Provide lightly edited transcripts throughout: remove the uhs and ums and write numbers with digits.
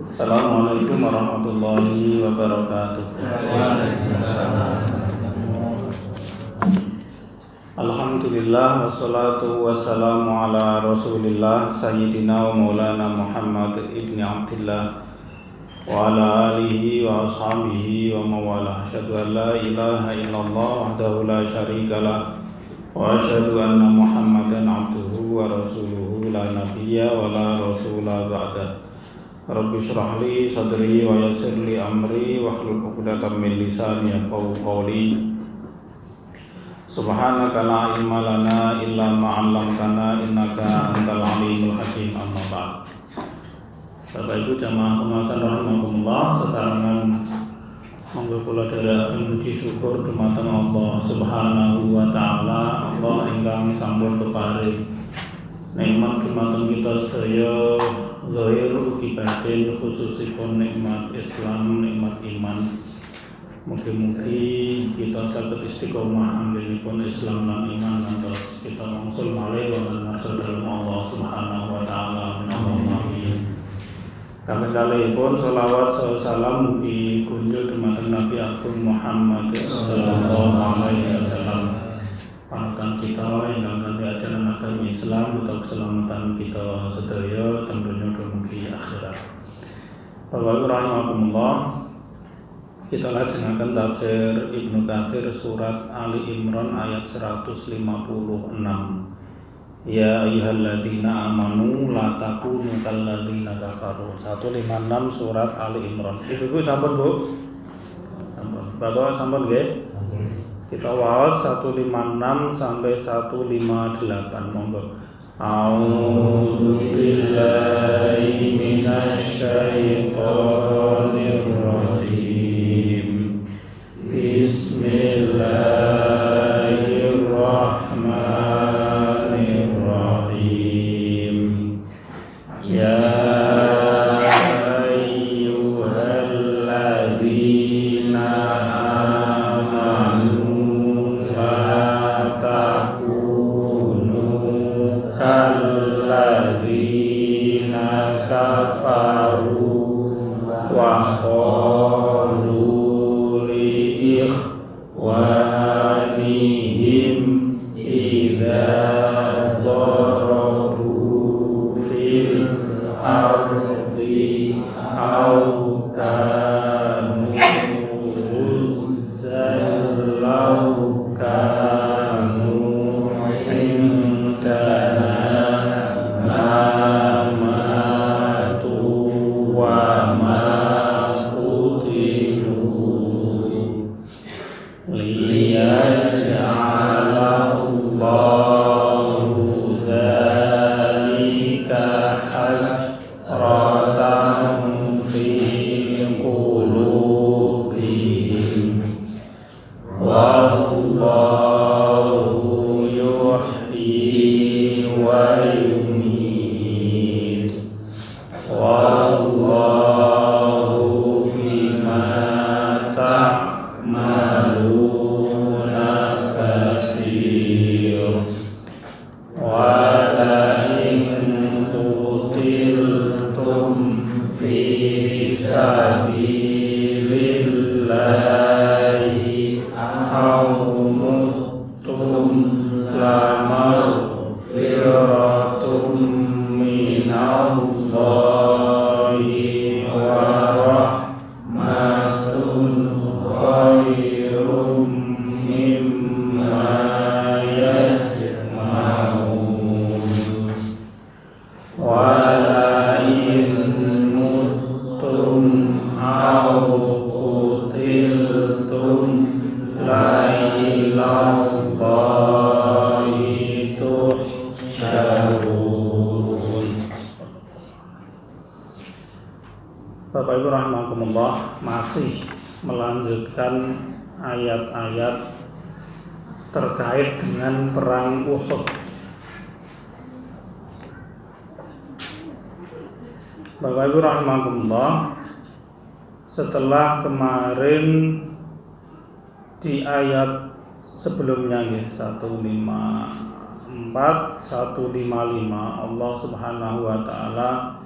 Assalamualaikum warahmatullahi wabarakatuh. Alhamdulillah wassalatu wassalamu ala Rasulillah Sayyidina wa maulana Muhammad ibni Abdillah wa ala alihi wa ashabihi wa mawalah. Asyhadu an la ilaha illallah wahdahu la syarikalah wa asyhadu anna Muhammadan abduhu wa rasuluhu la nabiyya wa la rasula ba'dah. Rabbi shrah li sadri wa yassir li amri wahlul 'uqdatam min lisani yafqahu qawli. Subhanaka la ilma lana illa ma 'allamtana innaka antal alimul hakim. Amma ba'd. Bapak Ibu jamaah pengawasan rahimakumullah, sesarengan monggo kula dherekaken puji syukur dumateng Allah Subhanahu wa taala, Allah ingkang sampun keparing nikmat dumateng kita sedaya zahir ugi batin, khususipun nikmat Islam, nikmat iman. Mugi-mugi kita saged istiqomah anggenipun Islam lan iman ngantos kita wangsul malih wonten ngarsa dalem Allah Subhanahu wa taala. Amin. Kami kalihipun sholawat salam mugi kunjuk dumateng Nabi Agung Muhammad sallallahu alaihi wasallam. Panutan kita ingkang diajarkan agama Islam untuk keselamatan kita sedaya tentunya dumugi akhirat. Bapak rahimakumullah, kita lajengaken tafsir Ibnu Katsir surat Ali Imran ayat 156. Ya ayyuhalladzina amanu la takunu kalladzina kafaru. 156 surat Ali Imran. Ibu sampun Bu? Sampun. Bapak sampun nggih? Kita waos 156 sampai 158. Monggo. A'udzu billahi minasy syaithanir rajim. Bismillahirrahmanirrahim. Ya ayyuhalladzina amanu la takunu kalladzina kafaru wa qalu li ikhwanihim idza darabu fil ardi au kanu guzzan law kanu indana ma matu wa ma qutilu liyaj'alallahu dzalika hasratan fi qulubihim wallahu yuhyi wa yumiit wallahu bima ta'maluna basir. Wala in tutiltum fi sabilillahi aw muttum la maghfiratum minallahi wa rahmatun khairum mimma yajma'un. Wala in muttum aw qutiltum la ilallahi tuhsyarun. Bapak Ibu rahimakumullah, masih melanjutkan ayat-ayat terkait dengan perang Uhud. Bapak Ibu rahimakumullah, setelah kemarin di ayat sebelumnya ya 154 155 Allah Subhanahu wa taala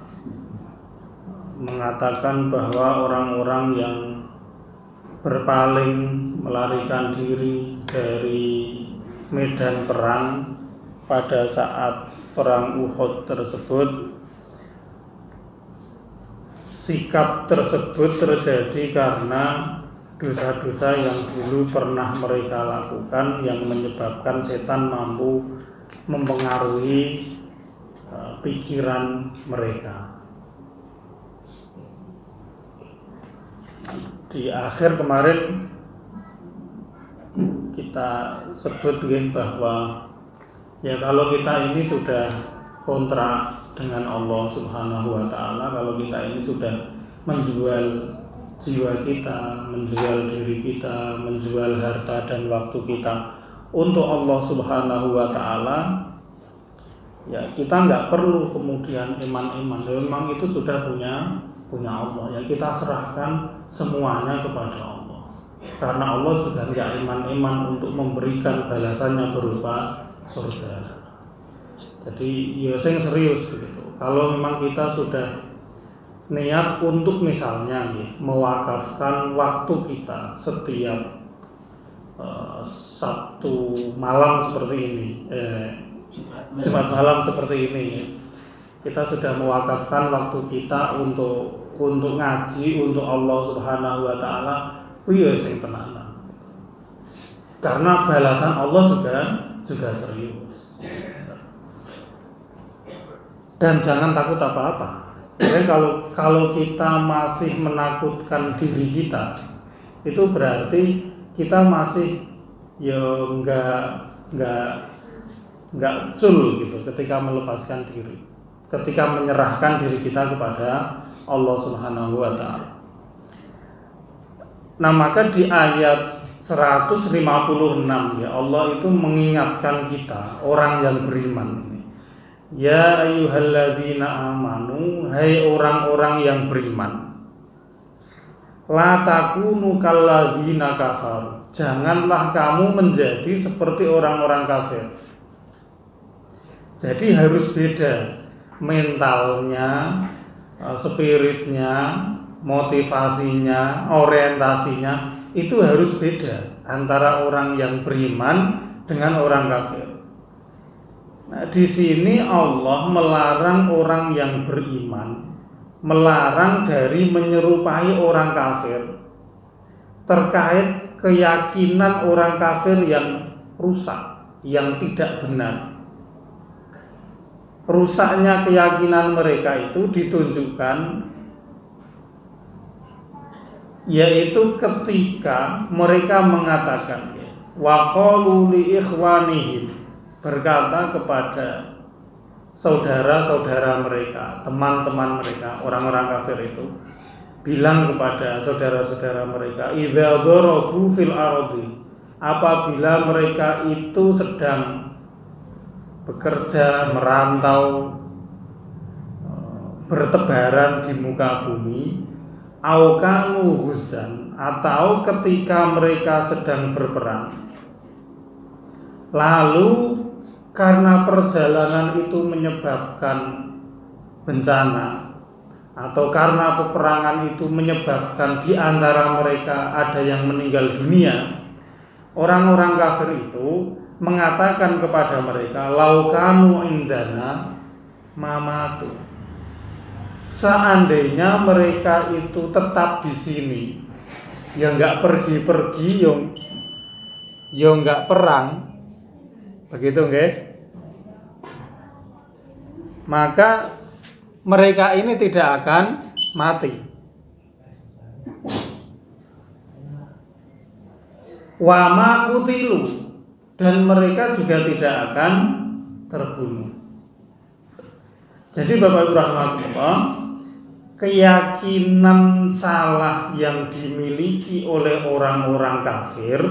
mengatakan bahwa orang-orang yang berpaling melarikan diri dari medan perang pada saat perang Uhud tersebut, sikap tersebut terjadi karena dosa-dosa yang dulu pernah mereka lakukan yang menyebabkan setan mampu mempengaruhi pikiran mereka. Di akhir kemarin kita sebut bahwa ya kalau kita ini sudah kontra dengan Allah Subhanahu wa Ta'ala, kalau kita ini sudah menjual jiwa kita, menjual diri kita, menjual harta dan waktu kita untuk Allah Subhanahu wa Ta'ala, ya kita nggak perlu kemudian iman-iman. Memang itu sudah punya Allah, ya kita serahkan semuanya kepada Allah, karena Allah juga nggak iman-iman untuk memberikan balasannya berupa surga. Jadi ya sing serius begitu. Kalau memang kita sudah niat untuk misalnya mewakafkan waktu kita setiap Sabtu malam seperti ini, Jumat malam seperti ini, kita sudah mewakafkan waktu kita untuk ngaji untuk Allah Subhanahu wa Ta'ala, iya sing tenanan. Karena balasan Allah juga serius. Dan jangan takut apa-apa. Jadi kalau kita masih menakutkan diri kita, itu berarti kita masih ya nggak cul gitu ketika melepaskan diri, ketika menyerahkan diri kita kepada Allah Subhanahu wa Ta'ala. Nah, maka di ayat 156 ya Allah itu mengingatkan kita orang yang beriman. Ya ayyuhalladzina amanu, hai orang-orang yang beriman, la takunu kalladzina kafar, janganlah kamu menjadi seperti orang-orang kafir. Jadi harus beda mentalnya, spiritnya, motivasinya, orientasinya, itu harus beda antara orang yang beriman dengan orang kafir. Nah, di sini Allah melarang orang yang beriman, melarang dari menyerupai orang kafir terkait keyakinan orang kafir yang rusak, yang tidak benar. Rusaknya keyakinan mereka itu ditunjukkan yaitu ketika mereka mengatakan wa qalu li ikhwanihim, berkata kepada saudara-saudara mereka, teman-teman mereka, orang-orang kafir itu bilang kepada saudara-saudara mereka, idza darabu fil ardi, apabila mereka itu sedang bekerja, merantau, bertebaran di muka bumi, au kanu ghuzan, atau ketika mereka sedang berperang, lalu karena perjalanan itu menyebabkan bencana, atau karena peperangan itu menyebabkan di antara mereka ada yang meninggal dunia, orang-orang kafir itu mengatakan kepada mereka, laukanu indana mamatu, seandainya mereka itu tetap di sini, ya nggak pergi-pergi, ya nggak perang, begitu nggih? Maka mereka ini tidak akan mati. Wa ma qutilu, dan mereka juga tidak akan terbunuh. Jadi Bapak Ibu rahmatullah, keyakinan salah yang dimiliki oleh orang-orang kafir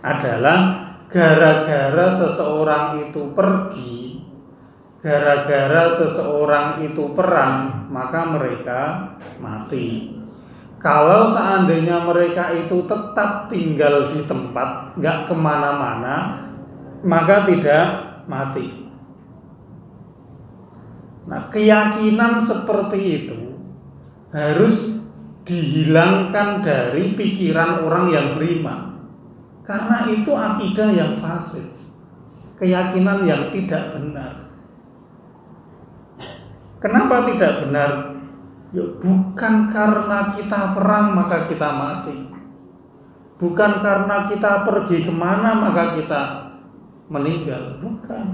adalah gara-gara seseorang itu pergi, gara-gara seseorang itu perang, maka mereka mati. Kalau seandainya mereka itu tetap tinggal di tempat, nggak kemana-mana, maka tidak mati. Nah, keyakinan seperti itu harus dihilangkan dari pikiran orang yang beriman. Karena itu akidah yang fasid, keyakinan yang tidak benar. Kenapa tidak benar? Ya, bukan karena kita perang maka kita mati, bukan karena kita pergi kemana maka kita meninggal, bukan.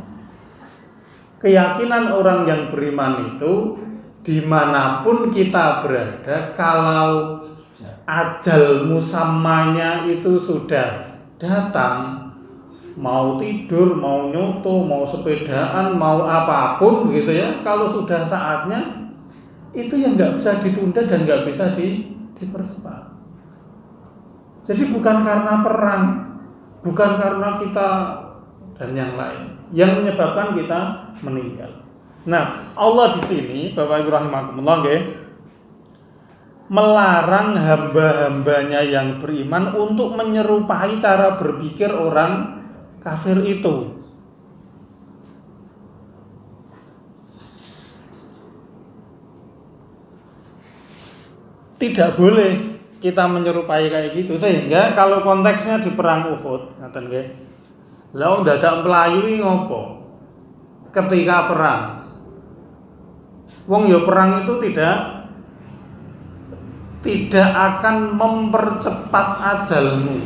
Keyakinan orang yang beriman itu dimanapun kita berada, kalau ajal musammanya itu sudah datang, mau tidur, mau nyoto, mau sepedaan, mau apapun begitu ya, kalau sudah saatnya itu yang nggak bisa ditunda dan nggak bisa dipercepat. Jadi bukan karena perang, bukan karena kita dan yang lain yang menyebabkan kita meninggal. Nah, Allah di sini, Bapak Ibu rahimakumullah, melarang hamba-hambanya yang beriman untuk menyerupai cara berpikir orang kafir itu. Tidak boleh kita menyerupai kayak gitu, sehingga kalau konteksnya di perang Uhud, ngaten nggih. Lah wong dadak mlayu iki ngopo? Ketika perang. Wong ya perang itu tidak akan mempercepat ajalmu.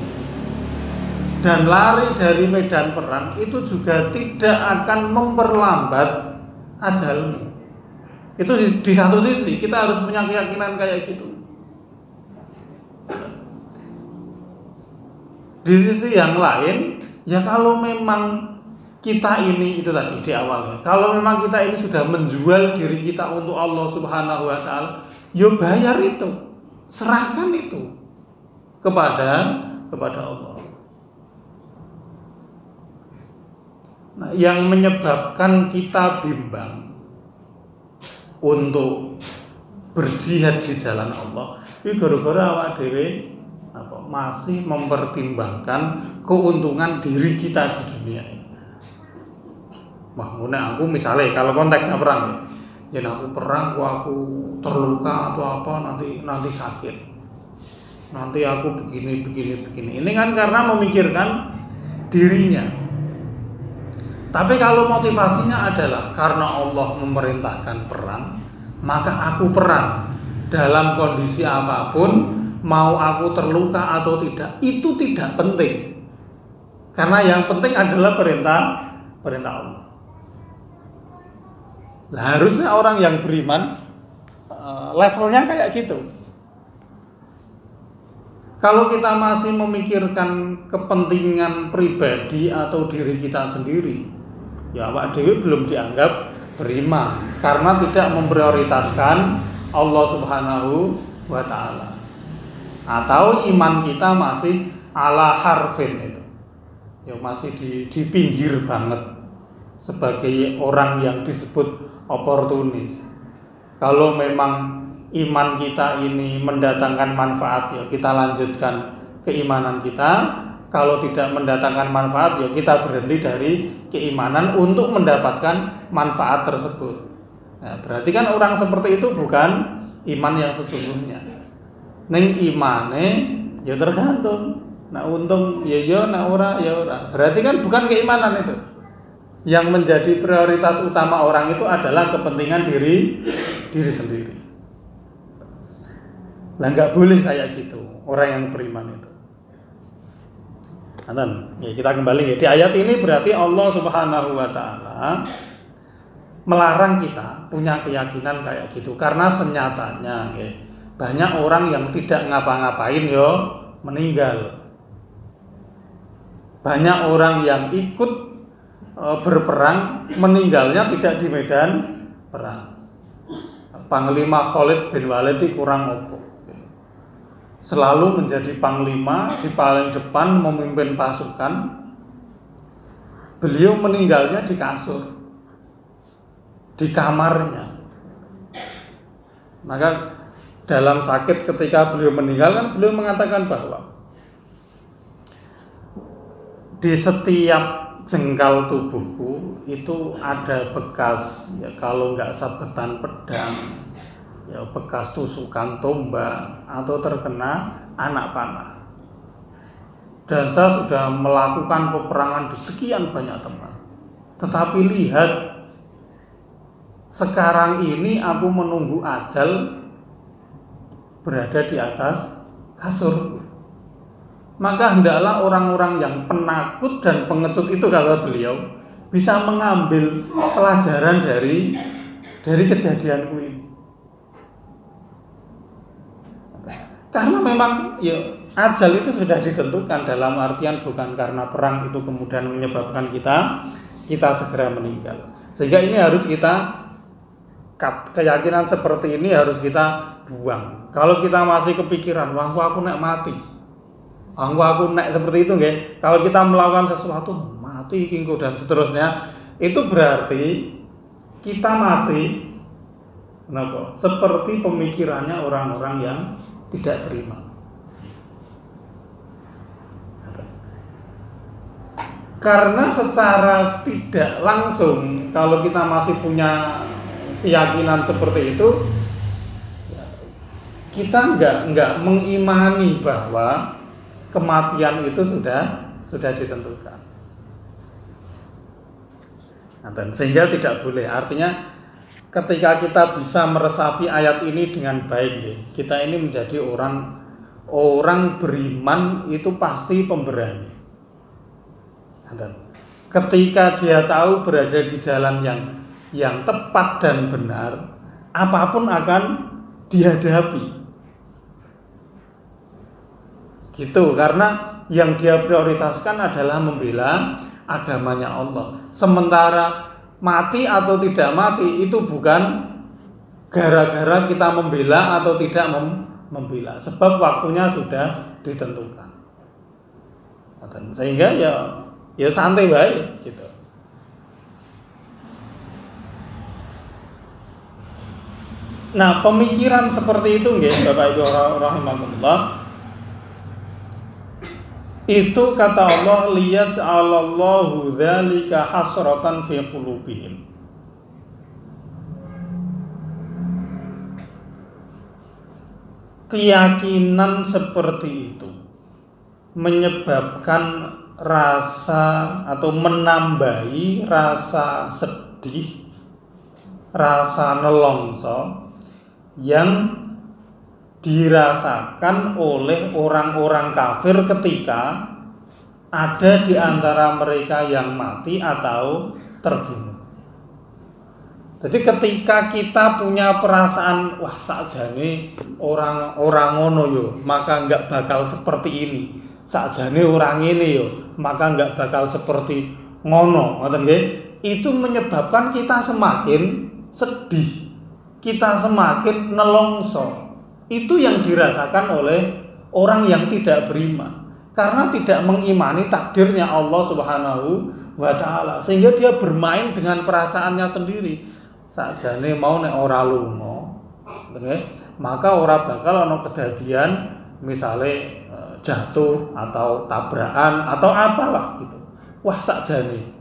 Dan lari dari medan perang itu juga tidak akan memperlambat ajalmu. Itu di satu sisi kita harus punya keyakinan kayak gitu. Di sisi yang lain, ya kalau memang kita ini, itu tadi di awalnya, kalau memang kita ini sudah menjual diri kita untuk Allah Subhanahu wa Ta'ala, ya bayar itu, serahkan itu kepada Allah. Nah, yang menyebabkan kita bimbang untuk berjihad di jalan Allah, itu gara-gara awak dhewe masih mempertimbangkan keuntungan diri kita di dunia ini. Wah, aku misalnya kalau konteksnya perang ya aku perang, aku terluka atau apa, nanti sakit, nanti aku begini. Ini kan karena memikirkan dirinya. Tapi kalau motivasinya adalah karena Allah memerintahkan perang, maka aku perang dalam kondisi apapun. Mau aku terluka atau tidak, itu tidak penting. Karena yang penting adalah perintah Allah. Nah, harusnya orang yang beriman levelnya kayak gitu. Kalau kita masih memikirkan kepentingan pribadi atau diri kita sendiri, ya awak dhewe belum dianggap beriman karena tidak memprioritaskan Allah Subhanahu wa Ta'ala. Atau iman kita masih ala harfin itu, ya masih di pinggir banget sebagai orang yang disebut oportunis. Kalau memang iman kita ini mendatangkan manfaat, ya kita lanjutkan keimanan kita. Kalau tidak mendatangkan manfaat, ya kita berhenti dari keimanan untuk mendapatkan manfaat tersebut. Nah, berarti kan orang seperti itu bukan iman yang sesungguhnya. Neng imane ya tergantung. Nah untung ya, nah ora ya ora. Berarti kan bukan keimanan itu. Yang menjadi prioritas utama orang itu adalah kepentingan diri sendiri. Lah nggak boleh kayak gitu orang yang beriman itu. Ya kita kembali ya. Di ayat ini berarti Allah Subhanahu wa Ta'ala melarang kita punya keyakinan kayak gitu karena senyatanya banyak orang yang tidak ngapa-ngapain meninggal. Banyak orang yang ikut berperang meninggalnya tidak di medan perang. Panglima Khalid bin Walid itu kurang opo. Selalu menjadi panglima di paling depan memimpin pasukan. Beliau meninggalnya di kasur, di kamarnya. Maka dalam sakit ketika beliau meninggal kan beliau mengatakan bahwa di setiap jengkal tubuhku itu ada bekas, ya kalau nggak sabetan pedang, ya bekas tusukan tombak atau terkena anak panah. Dan saya sudah melakukan peperangan di sekian banyak tempat. Tetapi lihat, sekarang ini aku menunggu ajal berada di atas kasur. Maka hendaklah orang-orang yang penakut dan pengecut itu, kata beliau, bisa mengambil pelajaran dari kejadianku ini. Karena memang ya ajal itu sudah ditentukan, dalam artian bukan karena perang itu kemudian menyebabkan kita segera meninggal. Sehingga ini harus kita, keyakinan seperti ini harus kita buang. Kalau kita masih kepikiran, wah aku nek mati, aku nek seperti itu nggih. Kalau kita melakukan sesuatu mati kingko dan seterusnya, itu berarti kita masih seperti pemikirannya orang-orang yang tidak beriman. Karena secara tidak langsung, kalau kita masih punya keyakinan seperti itu, kita enggak mengimani bahwa kematian itu sudah ditentukan. Dan sehingga tidak boleh. Artinya ketika kita bisa meresapi ayat ini dengan baik, kita ini menjadi orang beriman itu pasti pemberani. Ketika dia tahu berada di jalan yang tepat dan benar, apapun akan dihadapi. Gitu, karena yang dia prioritaskan adalah membela agamanya Allah. Sementara mati atau tidak mati itu bukan gara-gara kita membela atau tidak membela, sebab waktunya sudah ditentukan. Sehingga ya santai baik gitu. Nah, pemikiran seperti itu nggih Bapak Ibu rahimakumullah, itu kata Allah, liyaj'alallahu dzalika hasratan fi qulubihim. Keyakinan seperti itu menyebabkan rasa atau menambahi rasa sedih, rasa nelongso yang dirasakan oleh orang-orang kafir ketika ada di antara mereka yang mati atau terbunuh. Jadi ketika kita punya perasaan, wah sakjane orang ngono yo, maka enggak bakal seperti ini. Sakjane orang ini yo, maka enggak bakal seperti ngono, ngoten nggih? Itu menyebabkan kita semakin sedih, kita semakin nelongso. Itu yang dirasakan oleh orang yang tidak beriman, karena tidak mengimani takdirnya Allah Subhanahu wa taala, sehingga dia bermain dengan perasaannya sendiri. Sakjane mau nek ora lunga, maka ora bakal ana kedadian misale jatuh atau tabrakan atau apalah gitu. Wah sakjane,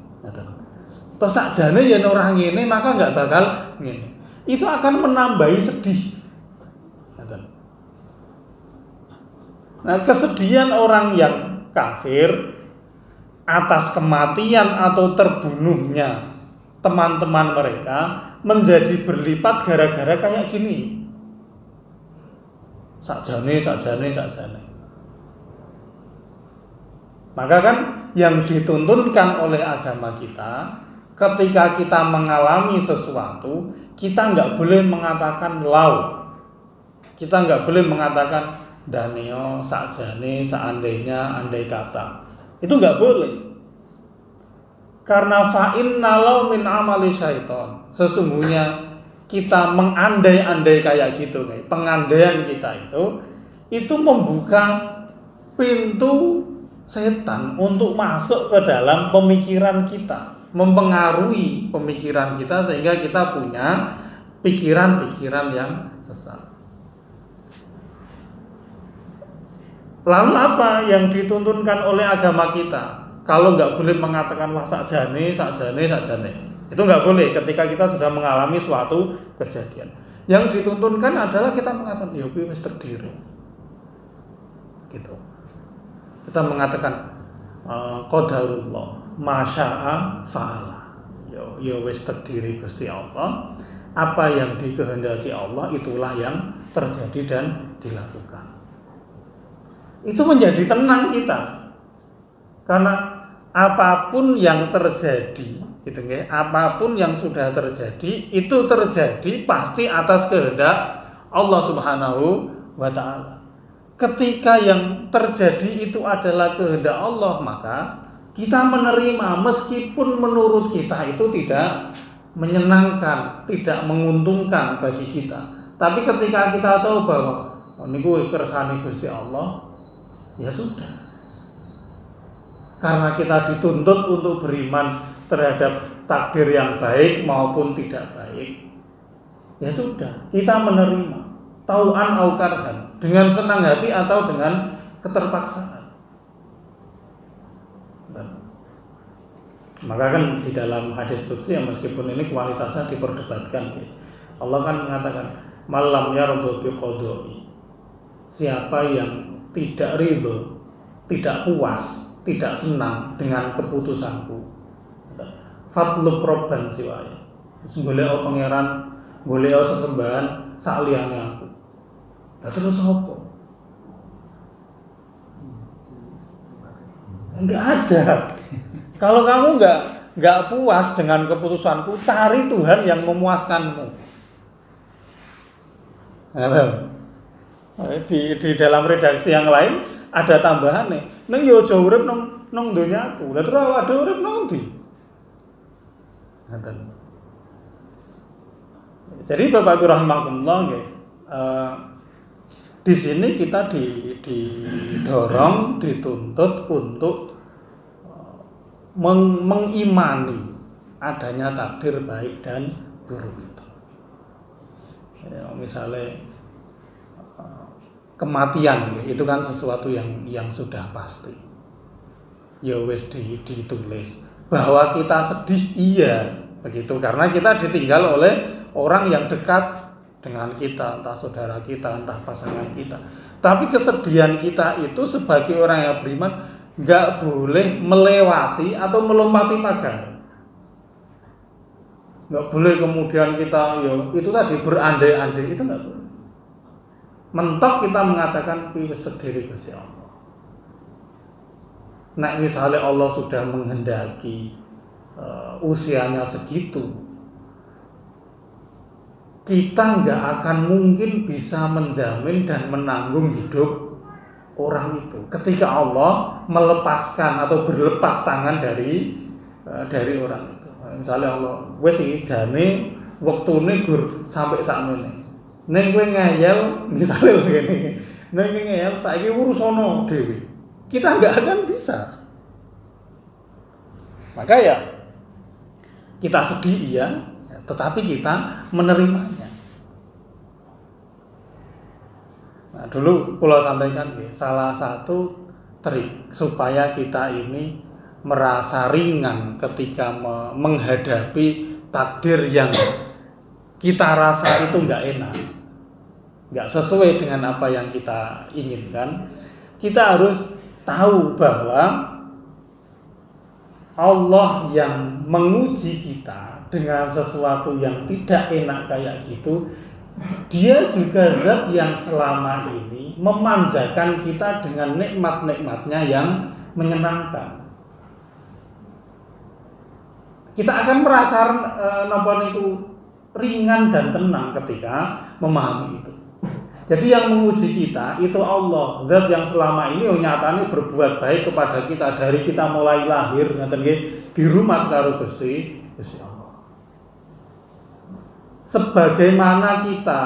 terus sakjane yen ora ngene maka enggak bakal ngene. Itu akan menambahi sedih. Nah, kesedihan orang yang kafir atas kematian atau terbunuhnya teman-teman mereka menjadi berlipat gara-gara kayak gini. Sakjane. Maka kan yang dituntunkan oleh agama kita, ketika kita mengalami sesuatu, kita nggak boleh mengatakan lau, kita nggak boleh mengatakan danio, sakjane, seandainya, andai kata. Itu nggak boleh. Karena fa'inna lau min amali syaiton. Sesungguhnya kita mengandai-andai kayak gitu, pengandaian kita itu membuka pintu setan untuk masuk ke dalam pemikiran kita, mempengaruhi pemikiran kita sehingga kita punya pikiran-pikiran yang sesat. Lalu apa yang dituntunkan oleh agama kita? Kalau nggak boleh mengatakan wah sakjane, itu nggak boleh ketika kita sudah mengalami suatu kejadian. Yang dituntunkan adalah kita mengatakan ya kuwi wis takdir. Gitu. Kita mengatakan qadarullah masya'a fa'ala. Ya wis takdiri Gusti Allah. Apa yang dikehendaki Allah itulah yang terjadi dan dilakukan. Itu menjadi tenang kita. Karena apapun yang terjadi, gitu ya, apapun yang sudah terjadi itu terjadi pasti atas kehendak Allah Subhanahu wa taala. Ketika yang terjadi itu adalah kehendak Allah, maka kita menerima meskipun menurut kita itu tidak menyenangkan, tidak menguntungkan bagi kita. Tapi ketika kita tahu bahwa niku kersane Gusti Allah, ya sudah. Karena kita dituntut untuk beriman terhadap takdir yang baik maupun tidak baik, ya sudah, kita menerima tau'an au karhan, dengan senang hati atau dengan keterpaksaan. Maka kan di dalam hadis qudsi, meskipun ini kualitasnya diperdebatkan, Allah kan mengatakan malam yardu biqadai, siapa yang tidak ridho, tidak puas, tidak senang dengan keputusanku, fatlub robban siwaya, golek pangeran, golek sesembahan saliyane aku. Lah terus apa? Enggak ada. Kalau kamu enggak puas dengan keputusanku, cari Tuhan yang memuaskanmu. Di dalam redaksi yang lain ada tambahan nih. Neng yo aja urip nang donyaku. Lah terus awake dhewe urip nang ndi? Ngoten. Jadi Bapak Ibu rahimakumullah nggih. Di sini kita didorong, dituntut untuk mengimani adanya takdir baik dan buruk itu. Ya, misalnya kematian itu kan sesuatu yang sudah pasti. Ya wis ditulis bahwa kita sedih, iya begitu, karena kita ditinggal oleh orang yang dekat dengan kita, entah saudara kita, entah pasangan kita. Tapi kesedihan kita itu sebagai orang yang beriman nggak boleh melewati atau melompati pagar. Nggak boleh kemudian kita itu tadi berandai-andai, itu nggak boleh. Mentok kita mengatakan wis terdiri Gusti Allah. Nek misalnya Allah sudah menghendaki usianya segitu, kita nggak akan mungkin bisa menjamin dan menanggung hidup orang itu. Ketika Allah melepaskan atau berlepas tangan dari orang itu, misalnya Allah wis iki jane wektune gur sampai sakmene. Neng kowe ngeyel misalnya begini, neng ngeyel saiki urusono dhewe. Kita nggak akan bisa. Maka ya kita sedih iya, tetapi kita menerimanya. Nah, dulu kalau sampaikan salah satu trik supaya kita ini merasa ringan ketika menghadapi takdir yang kita rasa itu nggak enak, nggak sesuai dengan apa yang kita inginkan. Kita harus tahu bahwa Allah yang menguji kita dengan sesuatu yang tidak enak kayak gitu, Dia juga zat yang selama ini memanjakan kita dengan nikmat-nikmatnya yang menyenangkan. Kita akan merasa ringan dan tenang ketika memahami itu. Jadi yang menguji kita itu Allah, zat yang selama ini nyatanya berbuat baik kepada kita dari kita mulai lahir di rumah karo Gusti Allah. Sebagaimana kita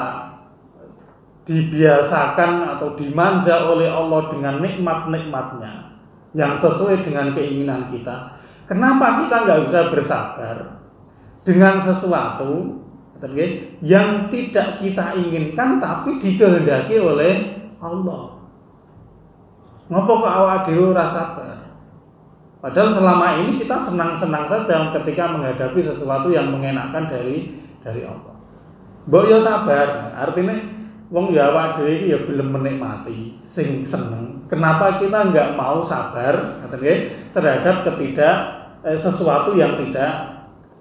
dibiasakan atau dimanja oleh Allah dengan nikmat-nikmatnya yang sesuai dengan keinginan kita, kenapa kita nggak bisa bersabar dengan sesuatu yang tidak kita inginkan tapi dikehendaki oleh Allah? Ngopo kok awak dhewe ora sabar? Padahal selama ini kita senang-senang saja ketika menghadapi sesuatu yang mengenakan dari Allah. Mbok yo sabar. Artinya wong ya awak dhewe iki ya belum menikmati, sing seneng. Kenapa kita enggak mau sabar terhadap sesuatu yang tidak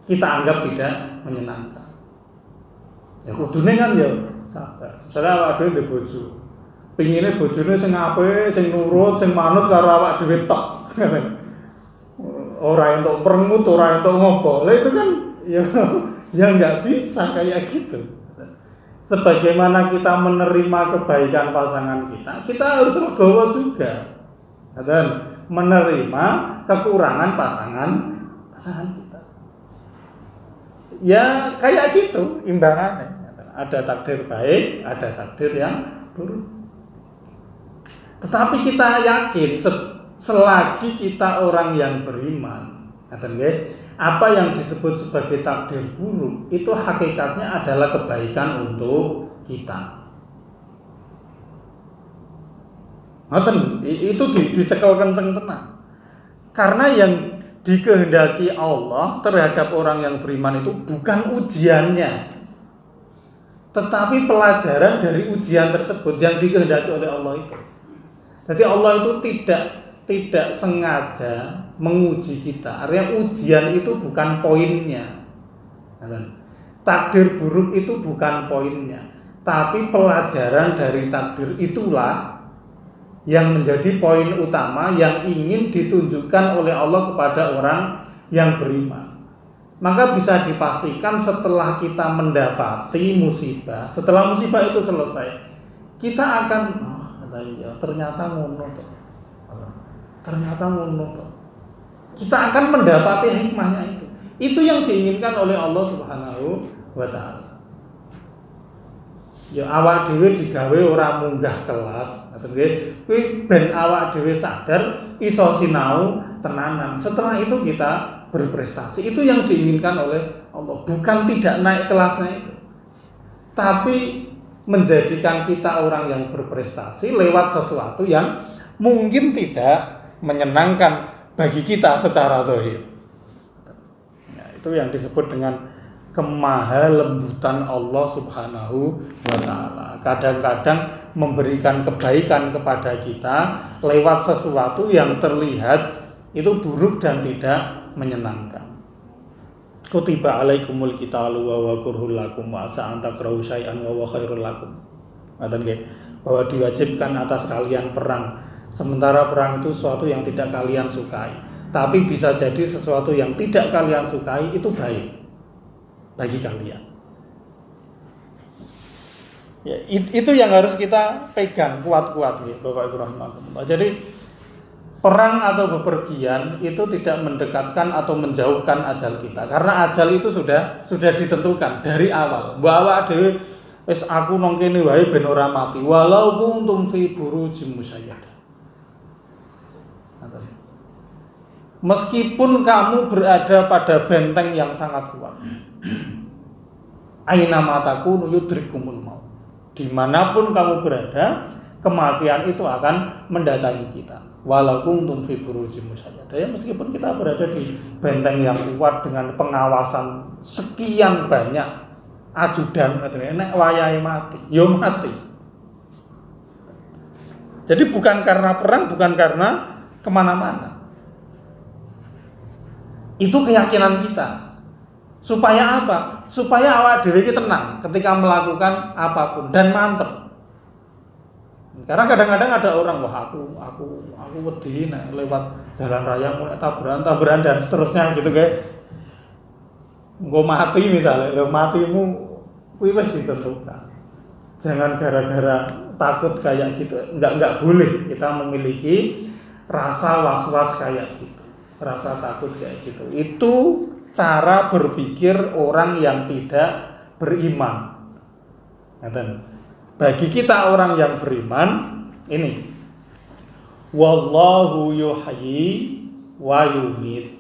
kita anggap tidak menyenangkan. Ya kudune kan ya sabar. Misalnya awak dhewe ndek bojo. Pingine bojone sing apik, sing nurut, sing manut karo awak dhewe tok. Ora entuk perengut, ora entuk ngopo. Lah itu kan ya enggak bisa kayak gitu. Sebagaimana kita menerima kebaikan pasangan kita harus legowo juga. Dan menerima kekurangan pasangan kita. Ya kayak gitu imbangannya. Ada takdir baik, ada takdir yang buruk. Tetapi kita yakin selagi kita orang yang beriman, apa yang disebut sebagai takdir buruk itu hakikatnya adalah kebaikan untuk kita. Itu dicekel kenceng tenang. Karena yang dikehendaki Allah terhadap orang yang beriman itu bukan ujiannya, tetapi pelajaran dari ujian tersebut yang dikehendaki oleh Allah itu. Jadi Allah itu tidak sengaja menguji kita. Artinya ujian itu bukan poinnya. Takdir buruk itu bukan poinnya, tapi pelajaran dari takdir itulah yang menjadi poin utama yang ingin ditunjukkan oleh Allah kepada orang yang beriman. Maka bisa dipastikan setelah kita mendapati musibah, setelah musibah itu selesai, kita akan ternyata ngono toh. Kita akan mendapati hikmahnya itu. Itu yang diinginkan oleh Allah Subhanahu wa taala. Ya awak dhewe digawe ora munggah kelas, kuwi ben awak dhewe sadar iso sinau tenanan. Setelah itu kita berprestasi. Itu yang diinginkan oleh Allah, bukan tidak naik kelasnya itu. Tapi menjadikan kita orang yang berprestasi lewat sesuatu yang mungkin tidak menyenangkan bagi kita secara zahir. Nah, itu yang disebut dengan kemahalembutan Allah Subhanahu wa taala. Kadang-kadang memberikan kebaikan kepada kita lewat sesuatu yang terlihat itu buruk dan tidak menyenangkan. Kutiba alaikumul qitalu wa huwa kurhul lakum wa asa an takrahu syai'an wa huwa khairul lakum. Bahwa diwajibkan atas kalian perang, sementara perang itu sesuatu yang tidak kalian sukai. Tapi bisa jadi sesuatu yang tidak kalian sukai itu baik bagi kalian. Ya, itu yang harus kita pegang kuat-kuat gitu, Bapak Ibu rahimahumullah. Jadi perang atau bepergian itu tidak mendekatkan atau menjauhkan ajal kita, karena ajal itu sudah ditentukan dari awal. Bahwa dhewe wis aku nang kene wae ben ora mati walau kuntum fi burujim musayyadah. Meskipun kamu berada pada benteng yang sangat kuat. Aina mataku yudrikumul maut. Dimanapun kamu berada, kematian itu akan mendatangi kita. Walau kuntum fi burujim musayyadah. Ya, meskipun kita berada di benteng yang kuat dengan pengawasan sekian banyak ajudan, nek wayahe mati, yo mati. Jadi bukan karena perang, bukan karena kemana-mana. Itu keyakinan kita. Supaya apa? Supaya awak dhewe iki tenang ketika melakukan apapun dan mantep. Karena kadang-kadang ada orang, wah aku wedi nek lewat jalan raya mulai tabrakan dan seterusnya gitu kayak engko mati misalnya, lho matimu kuwi wis ditentukan. Jangan gara-gara takut kayak gitu. Enggak boleh kita memiliki rasa was-was kayak gitu. Rasa takut kayak gitu. Itu cara berpikir orang yang tidak beriman. Bagi kita orang yang beriman, ini wallahu yuhyi wa yumit,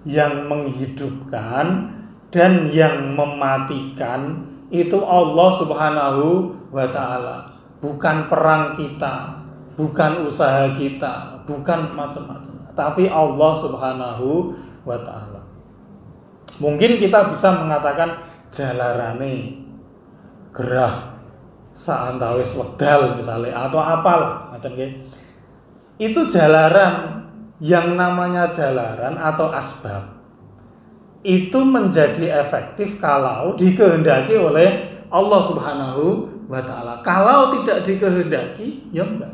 yang menghidupkan dan yang mematikan itu Allah Subhanahu wa taala, bukan perang kita, bukan usaha kita, bukan macam-macam, tapi Allah Subhanahu wa taala. Mungkin kita bisa mengatakan jalarane, gerah saantawis wekdal misalnya atau apalah ngoten nggih. Itu jalaran, yang namanya jalaran atau asbab itu menjadi efektif kalau dikehendaki oleh Allah Subhanahu wa ta'ala. Kalau tidak dikehendaki, ya enggak.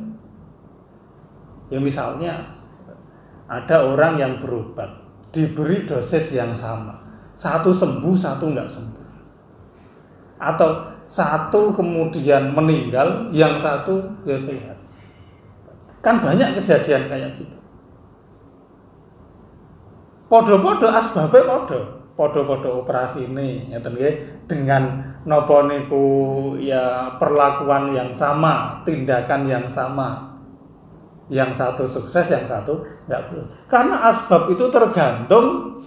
Ya misalnya ada orang yang berobat, diberi dosis yang sama, satu sembuh, satu enggak sembuh, atau satu kemudian meninggal, yang satu ya sehat. Kan banyak kejadian kayak gitu. Podo-podo asbabe podo operasi ini ngeten nggih, dengan napa niku ya perlakuan yang sama, tindakan yang sama. Yang satu sukses, yang satu enggak. Karena asbab itu tergantung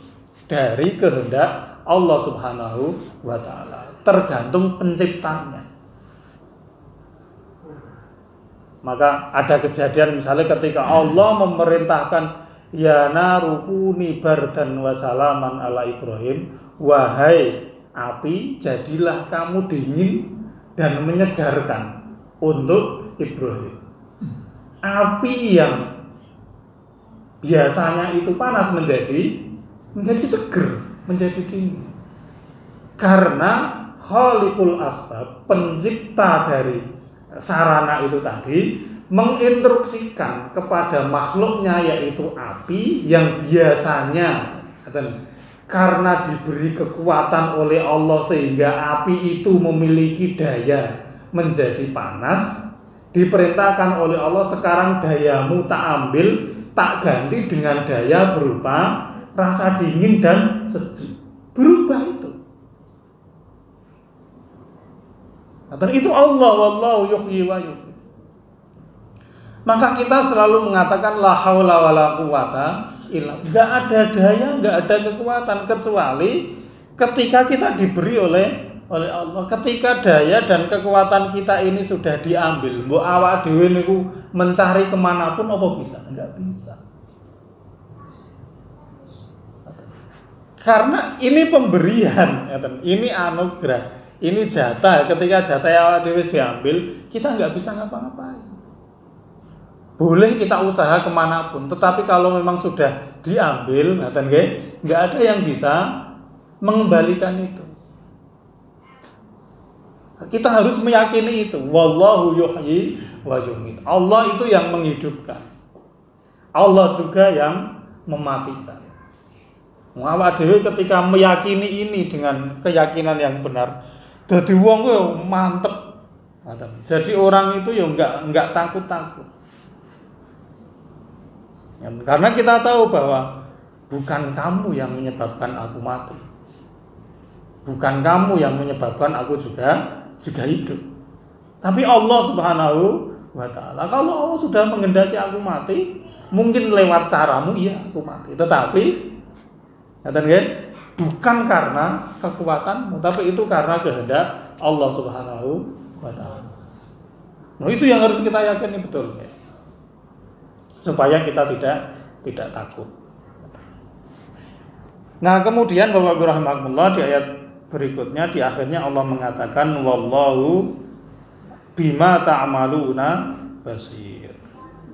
dari kehendak Allah Subhanahu wa ta'ala, tergantung penciptanya. Maka ada kejadian misalnya ketika Allah memerintahkan ya narukuni bardan wa salaman ala Ibrahim, wahai api jadilah kamu dingin dan menyegarkan untuk Ibrahim. Api yang biasanya itu panas menjadi seger, menjadi dingin. Karena khaliqul asbab, pencipta dari sarana itu tadi, menginstruksikan kepada makhluknya yaitu api yang biasanya karena diberi kekuatan oleh Allah sehingga api itu memiliki daya menjadi panas, diperintahkan oleh Allah, sekarang dayamu tak ambil, tak ganti dengan daya berupa rasa dingin dan sejuk. Berubah itu. Dan itu Allah, wallahu yuhyi wa yumiit. Maka kita selalu mengatakan la haula wala quwata illa. Enggak ada daya, enggak ada kekuatan kecuali ketika kita diberi oleh Allah. Ketika daya dan kekuatan kita ini sudah diambil, mbok awak dhewe niku mencari kemanapun apa bisa? Enggak bisa. Karena ini pemberian, ini anugerah. Ini jatah, ketika jatah awak dhewe diambil, kita nggak bisa ngapa-ngapain. Boleh kita usaha kemanapun, tetapi kalau memang sudah diambil, nggak ada yang bisa mengembalikan itu. Kita harus meyakini itu. Wallahu yuhyi wa yumiit. Allah itu yang menghidupkan. Allah juga yang mematikan. Awak dhewe ketika meyakini ini dengan keyakinan yang benar, dadi wong yo mantep. Jadi orang itu yo enggak takut-takut. Karena kita tahu bahwa bukan kamu yang menyebabkan aku mati. Bukan kamu yang menyebabkan aku juga hidup. Tapi Allah Subhanahu wa ta'ala. Kalau Allah sudah menghendaki aku mati, mungkin lewat caramu iya aku mati. Tetapi bukan karena kekuatanmu, tapi itu karena kehendak Allah Subhanahu wa ta'ala. Nah, itu yang harus kita yakini betul ya. Supaya kita tidak takut. Nah, kemudian Bapak Ibu rahimakumullah, di ayat berikutnya di akhirnya Allah mengatakan wallahu bima ta'maluna basir.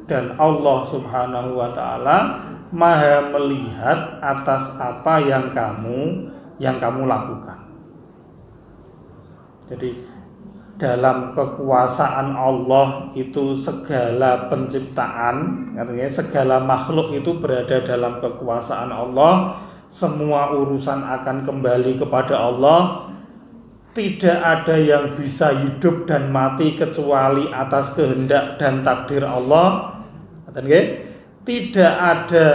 Dan Allah Subhanahu wa ta'ala Maha melihat atas apa yang kamu lakukan. Jadi dalam kekuasaan Allah itu segala penciptaan, segala makhluk itu berada dalam kekuasaan Allah. Semua urusan akan kembali kepada Allah. Tidak ada yang bisa hidup dan mati kecuali atas kehendak dan takdir Allah. Tidak ada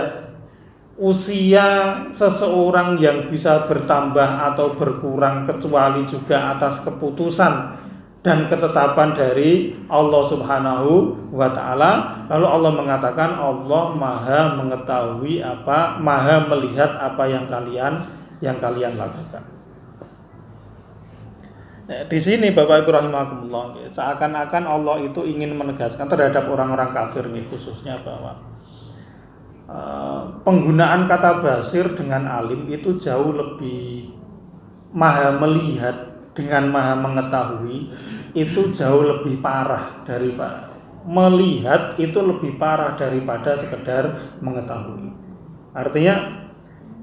usia seseorang yang bisa bertambah atau berkurang kecuali juga atas keputusan dan ketetapan dari Allah Subhanahu wa ta'ala. Lalu Allah mengatakan Allah Maha mengetahui Maha melihat apa yang kalian lakukan. Di sini Bapak Ibu rahimakumullah, seakan-akan Allah itu ingin menegaskan terhadap orang-orang kafir nih, khususnya bahwa penggunaan kata basir dengan alim itu jauh lebih maha melihat dengan Maha mengetahui itu jauh lebih parah daripada melihat, itu lebih parah daripada sekedar mengetahui. Artinya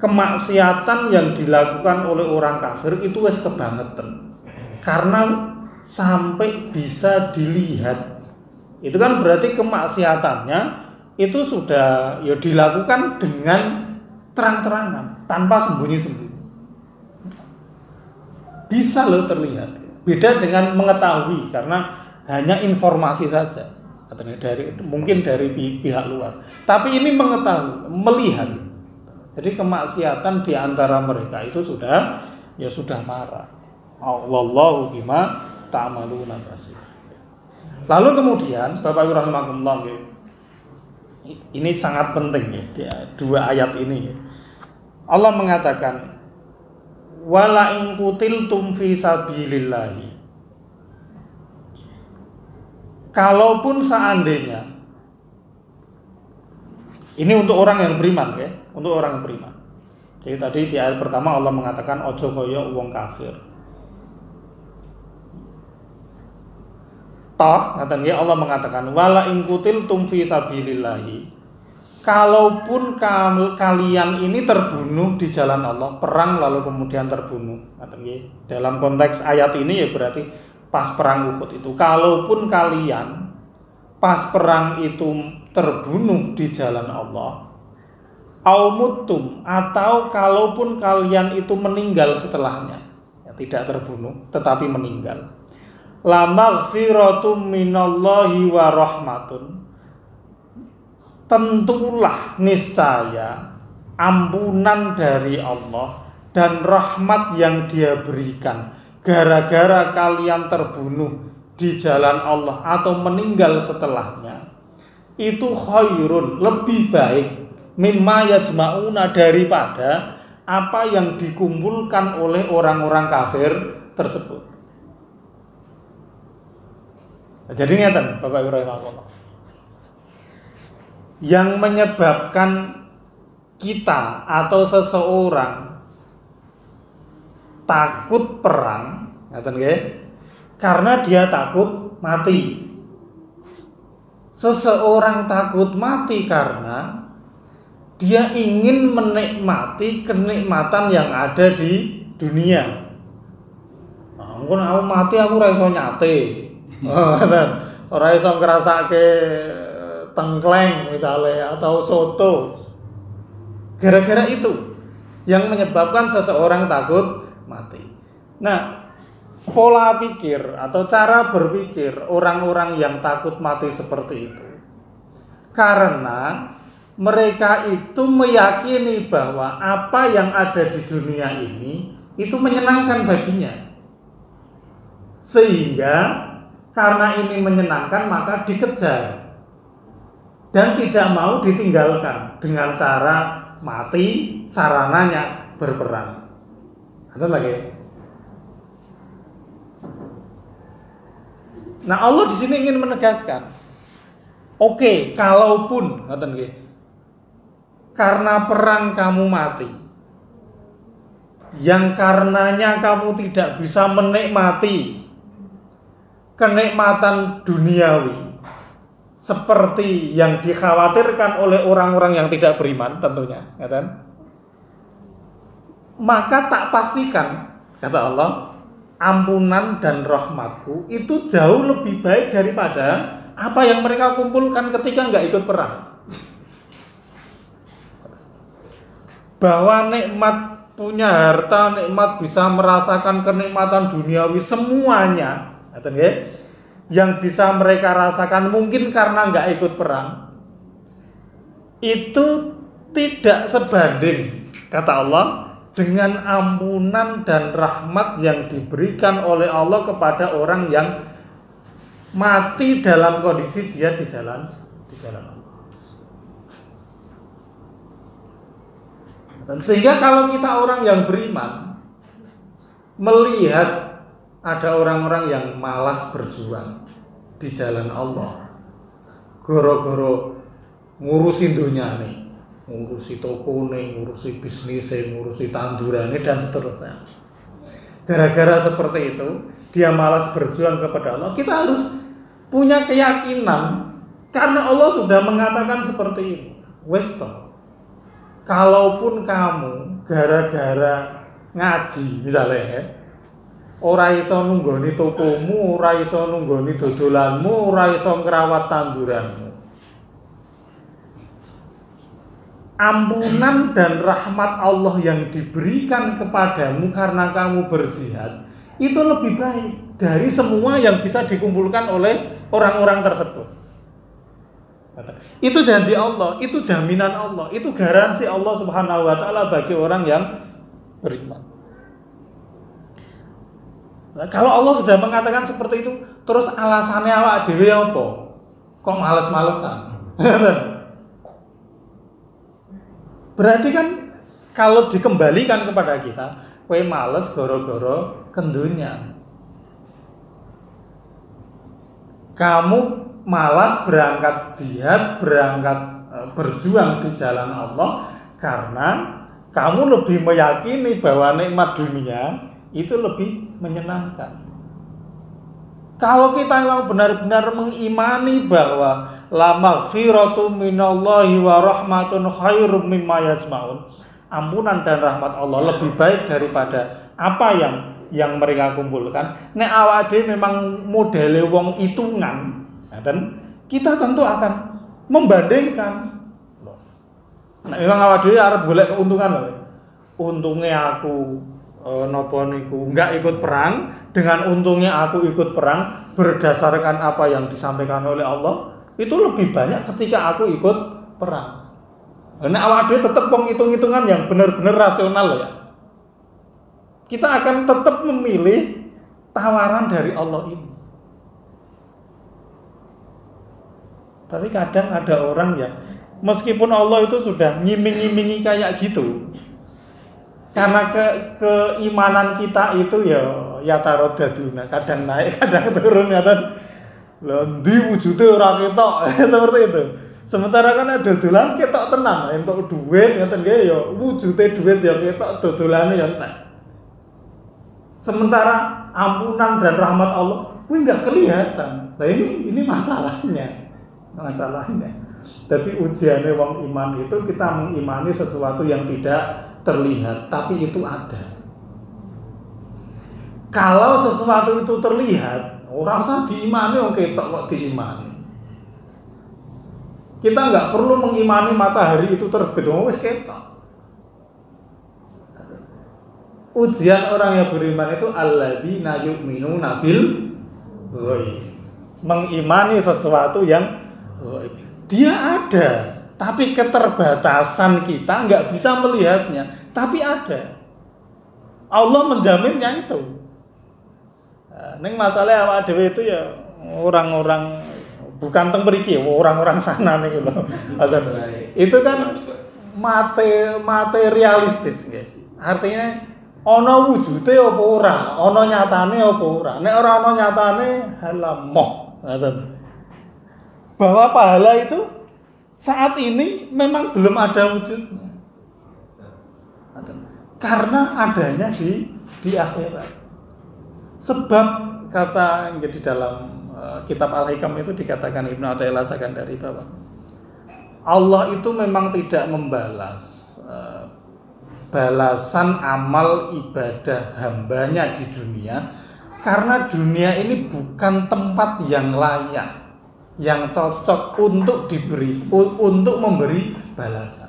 kemaksiatan yang dilakukan oleh orang kafir itu wis kebangetan. Karena sampai bisa dilihat. Itu kan berarti kemaksiatannya itu sudah ya dilakukan dengan terang-terangan, tanpa sembunyi-sembunyi. Bisa loh terlihat. Beda dengan mengetahui karena hanya informasi saja. Mungkin dari pihak luar. Tapi ini mengetahui, melihat. Jadi kemaksiatan di antara mereka itu sudah marah. Wallahu bima ta'maluna basir. Lalu kemudian Bapak Ibu rahimakumullah, ini sangat penting ya, dua ayat ini. Allah mengatakan wala in qutiltum fi sabilillahi. Kalaupun seandainya, ini untuk orang yang beriman ya, untuk orang yang beriman. Jadi tadi di ayat pertama Allah mengatakan ojo koyo wong kafir. Toh, katanya Allah mengatakan wala in qutiltum fi sabilillahi. Kalaupun kalian ini terbunuh di jalan Allah, perang lalu kemudian terbunuh. Katanya dalam konteks ayat ini ya berarti pas perang Uhud itu, kalaupun kalian pas perang itu terbunuh di jalan Allah, aumutum, atau kalaupun kalian itu meninggal setelahnya, ya, tidak terbunuh tetapi meninggal, la maghfiratum minallahi wa rahmatun, tentulah niscaya ampunan dari Allah dan rahmat yang Dia berikan gara-gara kalian terbunuh di jalan Allah atau meninggal setelahnya, itu khairun, lebih baik, mimma yajma'una, daripada apa yang dikumpulkan oleh orang-orang kafir tersebut. Jadi ngeten Bapak Ibu rahimahullah, yang menyebabkan kita atau seseorang takut perang, karena dia takut mati. Seseorang takut mati karena dia ingin menikmati kenikmatan yang ada di dunia. Engko aku mati aku ora iso nyate. Ora iso ngrasake tengkleng misalnya atau soto. Gara-gara itu yang menyebabkan seseorang takut mati. Nah, pola pikir atau cara berpikir orang-orang yang takut mati seperti itu, karena mereka itu meyakini bahwa apa yang ada di dunia ini itu menyenangkan baginya, sehingga karena ini menyenangkan maka dikejar dan tidak mau ditinggalkan dengan cara mati, sarananya berperang. Ada lagi. Nah, Allah di sini ingin menegaskan, oke, kalaupun karena perang kamu mati, yang karenanya kamu tidak bisa menikmati kenikmatan duniawi seperti yang dikhawatirkan oleh orang-orang yang tidak beriman tentunya, maka tak pastikan, kata Allah, ampunan dan rahmatku itu jauh lebih baik daripada apa yang mereka kumpulkan ketika nggak ikut perang. Bahwa nikmat punya harta, nikmat bisa merasakan kenikmatan duniawi semuanya, yang bisa mereka rasakan mungkin karena nggak ikut perang, itu tidak sebanding, kata Allah, dengan ampunan dan rahmat yang diberikan oleh Allah kepada orang yang mati dalam kondisi jihad di jalan Allah. Dan sehingga kalau kita orang yang beriman melihat ada orang-orang yang malas berjuang di jalan Allah, goro-goro ngurusin dunia nih, ngurusi toko nih, ngurusi bisnis, ngurusi tanduran dan seterusnya. gara-gara seperti itu dia malas berjuang kepada Allah. Kita harus punya keyakinan karena Allah sudah mengatakan seperti ini. Wes toh, kalaupun kamu gara-gara ngaji misalnya ora iso nunggoni tokomu, ora iso nunggoni dodolanmu, ora iso ngrawat tanduranmu, ampunan dan rahmat Allah yang diberikan kepadamu karena kamu berjihad itu lebih baik dari semua yang bisa dikumpulkan oleh orang-orang tersebut. Itu janji Allah, itu jaminan Allah, itu garansi Allah Subhanahu wa taala bagi orang yang beriman. Nah, kalau Allah sudah mengatakan seperti itu, terus alasannya awak dhewe apa? Kok males-malesan? Berarti kan kalau dikembalikan kepada kita, kowe males goro-goro kendunyan. Kamu malas berangkat jihad, berangkat berjuang di jalan Allah karena kamu lebih meyakini bahwa nikmat dunia itu lebih menyenangkan. Kalau kita memang benar-benar mengimani bahwa la maghfiratu minallahi wa rahmatun khairum mimma yajma'un, ampunan dan rahmat Allah lebih baik daripada apa yang mereka kumpulkan. Nek awak dhewe memang modele wong hitungan, kita tentu akan membandingkan. Nek memang awak dhewe arep golek keuntungan lho. Untungnya aku nopo niku enggak ikut perang dengan untungnya aku ikut perang berdasarkan apa yang disampaikan oleh Allah, itu lebih banyak ketika aku ikut perang. Nah, awak dhewe tetep wong hitung-hitungan yang benar-benar rasional ya. Kita akan tetap memilih tawaran dari Allah ini. Tapi kadang ada orang yang meskipun Allah itu sudah ngiming-ngimingi kayak gitu, karena keimanan kita itu ya tarodaduna, kadang naik kadang turun, kadang ndi wujude ora ketok seperti itu. Sementara kan dodolan ketok tenan, entuk duit ngoten nggih ya wujude duit ya ketok, dodolane ya entek. Sementara ampunan dan rahmat Allah kuwi enggak kelihatan. Nah ini masalahnya. Tapi ujiannya wong iman itu kita mengimani sesuatu yang tidak terlihat, tapi itu ada. Kalau sesuatu itu terlihat, ora usah diimani, oke tok kok diimani. Kita nggak perlu mengimani matahari itu terbit, wis ketok. Ujian orang yang beriman itu alladzina yu'minuna bil ghaib. Mengimani sesuatu yang ghaib. Dia ada, tapi keterbatasan kita nggak bisa melihatnya, tapi ada. Allah menjaminnya itu. Neng masalah awak dhewe itu ya orang-orang bukan teng mriki, orang-orang sana nih gitu. Itu kan materialistis nggih. Artinya ana wujude apa ora, ana nyatane apa ora. Nek ora ana nyatane halamoh, ngoten. Bahwa pahala itu saat ini memang belum ada wujudnya. Karena adanya di akhirat. Sebab kata yang di dalam kitab Al-Hikam itu dikatakan Ibnu Athaillah Sakandari bahwa Allah itu memang tidak membalas balasan amal ibadah hambanya di dunia, karena dunia ini bukan tempat yang layak, yang cocok untuk memberi balasan.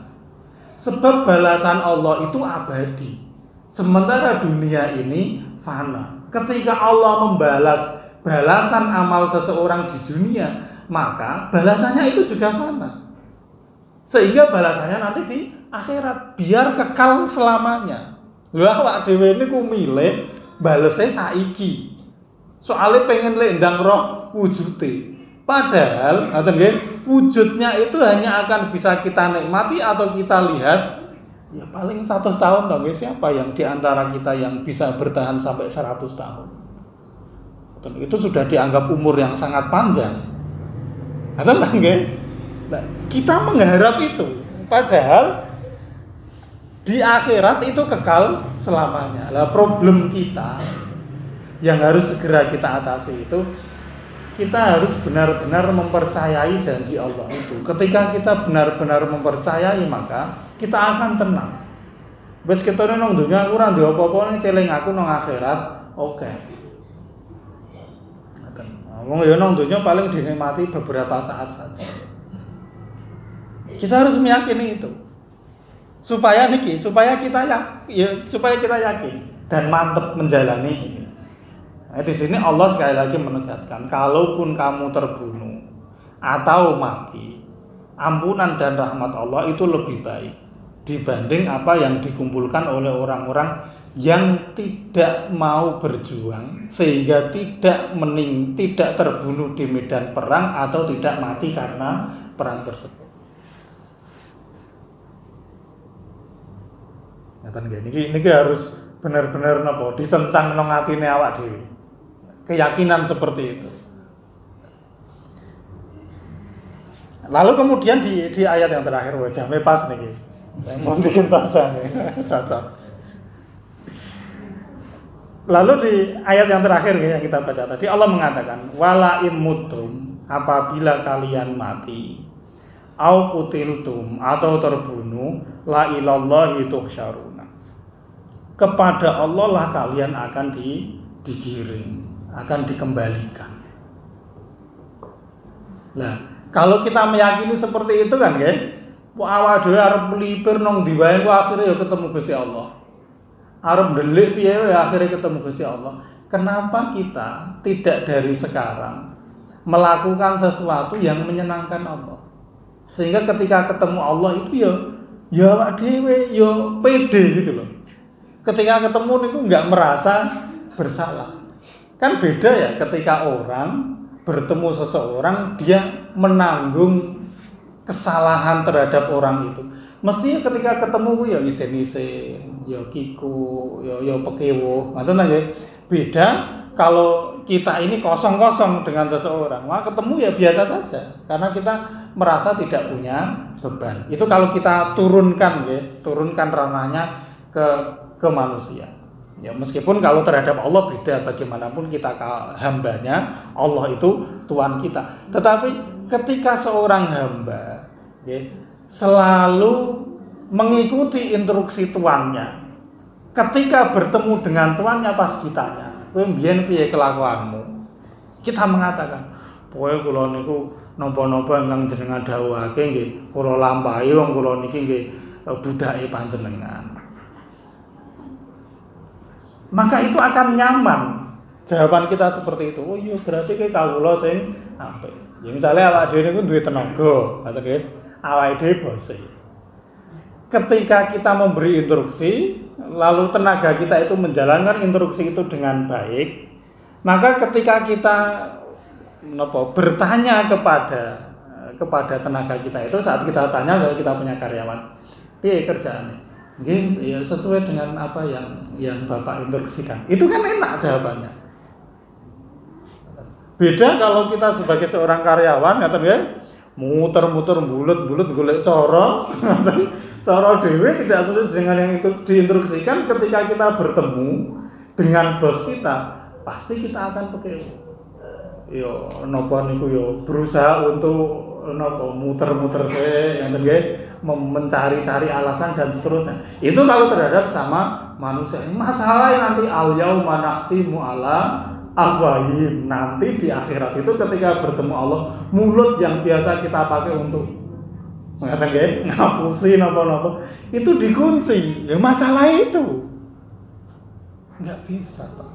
Sebab balasan Allah itu abadi, sementara dunia ini fana. Ketika Allah membalas balasan amal seseorang di dunia, maka balasannya itu juga fana. Sehingga balasannya nanti di akhirat biar kekal selamanya. Lha awak dhewe niku milih balese saiki. Soale pengen lek ndang roh wujude. Padahal ngoten nggih, wujudnya itu hanya akan bisa kita nikmati atau kita lihat ya paling 100 tahun toh nggih. Siapa yang di antara kita yang bisa bertahan sampai 100 tahun? Itu sudah dianggap umur yang sangat panjang. Ngoten nggih. Nah, kita mengharap itu, padahal di akhirat itu kekal selamanya. Lah problem kita yang harus segera kita atasi itu, kita harus benar-benar mempercayai janji Allah itu. Ketika kita benar-benar mempercayai, maka kita akan tenang. Wis ketone nang donya aku ora ndek apa-apa ning celing aku nang akhirat, oke. Ngoten. Wong ya nang donya paling dinikmati beberapa saat saja. Kita harus meyakini itu. Supaya kita yakin dan mantap menjalani ini. Nah, di sini Allah sekali lagi menegaskan, kalaupun kamu terbunuh atau mati, ampunan dan rahmat Allah itu lebih baik dibanding apa yang dikumpulkan oleh orang-orang yang tidak mau berjuang sehingga tidak terbunuh di medan perang atau tidak mati karena perang tersebut. Ini harus benar-benar dicencang nang atine awak dhewe. Keyakinan seperti itu. Lalu kemudian di ayat yang terakhir, wajahnya pas nih, mau bikin tasan nih, cocok. Lalu di ayat yang terakhir yang kita baca tadi, Allah mengatakan, wala immutum, apabila kalian mati, au kutiltum atau terbunuh, la ilallahi tuhsyaruna. Kepada Allah lah kalian akan digiring, akan dikembalikan. Nah, kalau kita meyakini seperti itu kan, awak dhewe arep melipir nang ndi wae kok akhire ya ketemu Gusti Allah. Arep ndelik piye ya akhire ketemu Gusti Allah. Kenapa kita tidak dari sekarang melakukan sesuatu yang menyenangkan Allah? Sehingga ketika ketemu Allah itu ya awak dhewe ya pede gitu loh. Ketika ketemu niku enggak merasa bersalah. Kan beda ya ketika orang bertemu seseorang dia menanggung kesalahan terhadap orang itu. Mestinya ketika ketemu ya isen-isen, ya kiku, ya pekewo. Ngoten nggih. Beda kalau kita ini kosong-kosong dengan seseorang, maka ketemu ya biasa saja karena kita merasa tidak punya beban. Itu kalau kita turunkan ranahnya ke manusia. Ya meskipun kalau terhadap Allah beda, bagaimanapun kita hambanya, Allah itu Tuhan kita. Tetapi ketika seorang hamba selalu mengikuti instruksi tuannya, ketika bertemu dengan tuannya pas ditanya, kowe mbiyen piye kelakuanmu? Kita mengatakan, pokoke kula niku napa-napa ingkang jenengan dawuhake nggih kula lampahi, wong kula niki nggih budake panjenengan. Maka itu akan nyaman. Jawaban kita seperti itu. Oh iya berarti kowe kawula sing apik. Ya misale awak dhewe niku duwe tenaga, ngoten nggih. Awake dhewe bose. Ketika kita memberi instruksi, lalu tenaga kita itu menjalankan instruksi itu dengan baik, maka ketika kita bertanya kepada tenaga kita itu, saat kita tanya kalau kita punya karyawan, piye kerjaane? Nggih, ya sesuai dengan apa yang Bapak instruksikan. Itu kan enak jawabannya. Beda kalau kita sebagai seorang karyawan, ngoten nggih, muter-muter bulet-bulet golek cara, cara dhewe tidak sesuai dengan yang itu diinstruksikan. Ketika kita bertemu dengan bos kita, pasti kita akan pakai yo napa niku yo berusaha untuk muter-muter ngoten nggih, mencari-cari alasan dan seterusnya. Itu kalau terhadap sama manusia. Masalahnya nanti al-yauma nakhtimu ala afwahihim. Nanti di akhirat itu ketika bertemu Allah, mulut yang biasa kita pakai untuk ngapusi napa-napa itu dikunci. Ya masalah itu enggak bisa, Pak.